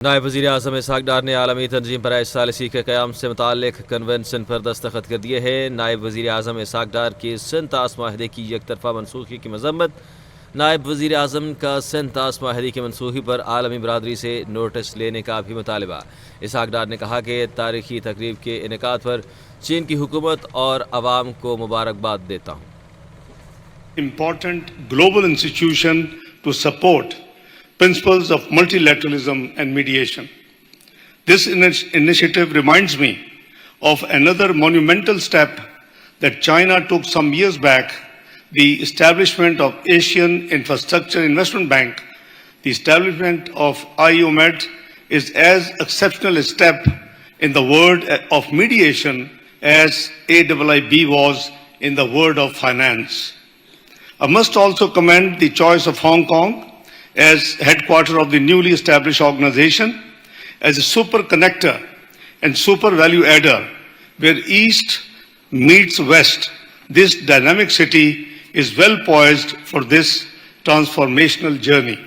नायब वज़ीर-ए-आज़म इसहाक़ डार ने आलमी तंजीम बराए सालिसी के क़याम से मुताल्लिक़ कन्वेंशन पर दस्तखत कर दिए हैं। नायब वज़ीर-ए-आज़म इसहाक़ डार के सिंध-ताश माहदे की एकतरफ़ा मनसूखी की मज़म्मत। नायब वज़ीर-ए-आज़म का सिंध-ताश माहदे की मनसूखी पर आलमी बरादरी से नोटिस लेने का भी मुतालबा। इसहाक़ डार ने कहा कि तारीख़ी तकरीब के इनेकाद पर चीन की हुकूमत और अवाम को मुबारकबाद देता हूँ। Important global institution to support principles of multilateralism and mediation. This initiative reminds me of another monumental step that China took some years back, the establishment of Asian Infrastructure Investment Bank. The establishment of IOMED is as exceptional a step in the world of mediation as AIIB was in the world of finance. I must also commend the choice of Hong Kong as headquarters of the newly established organization as a super connector and super value adder where East meets West. This dynamic city is well poised for this transformational journey.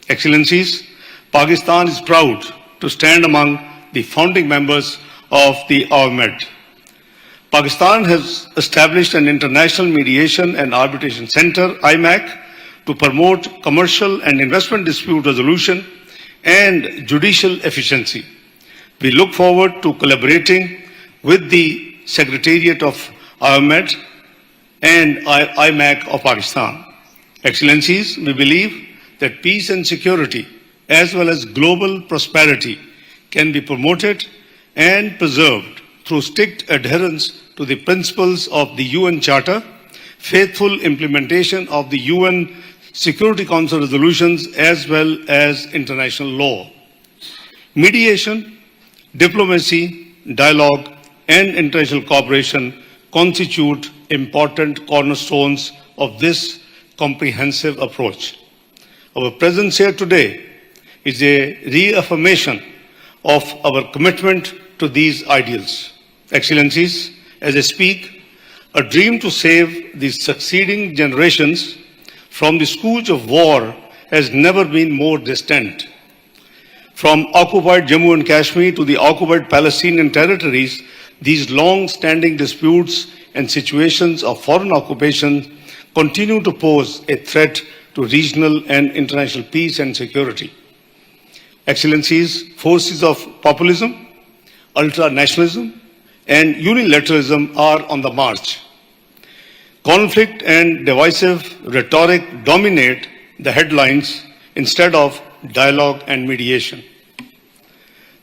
Excellencies, Pakistan is proud to stand among the founding members of the IOMED. Pakistan has established an International Mediation and Arbitration Center, IMAC, to promote commercial and investment dispute resolution and judicial efficiency. We look forward to collaborating with the Secretariat of IOMED and IMAC of Pakistan. Excellencies, we believe that peace and security, as well as global prosperity, can be promoted and preserved through strict adherence to the principles of the UN Charter, faithful implementation of the UN Security Council resolutions, as well as international law. Mediation, diplomacy, dialogue, and international cooperation constitute important cornerstones of this comprehensive approach. Our presence here today is a reaffirmation of our commitment to these ideals. Excellencies, as I speak, a dream to save the succeeding generations from the scourge of war has never been more distant. From occupied Jammu and Kashmir to the occupied Palestinian territories, these long-standing disputes and situations of foreign occupation continue to pose a threat to regional and international peace and security. Excellencies, forces of populism, ultra-nationalism, and unilateralism are on the march. Conflict and divisive rhetoric dominate the headlines instead of dialogue and mediation.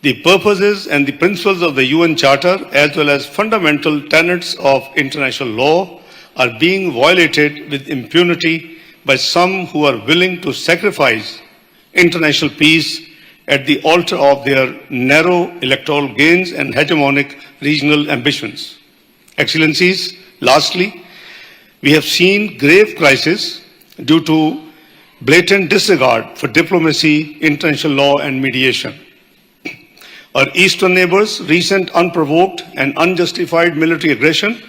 The purposes and the principles of the UN Charter, as well as fundamental tenets of international law, are being violated with impunity by some who are willing to sacrifice international peace at the altar of their narrow electoral gains and hegemonic regional ambitions. Excellencies, lastly, we have seen grave crisis due to blatant disregard for diplomacy, international law, and mediation. Our eastern neighbors' recent unprovoked and unjustified military aggression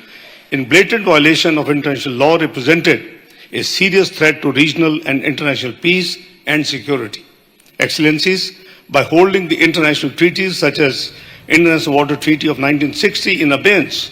in blatant violation of international law represented a serious threat to regional and international peace and security. Excellencies, by holding the international treaties such as International Water Treaty of 1960 in abeyance,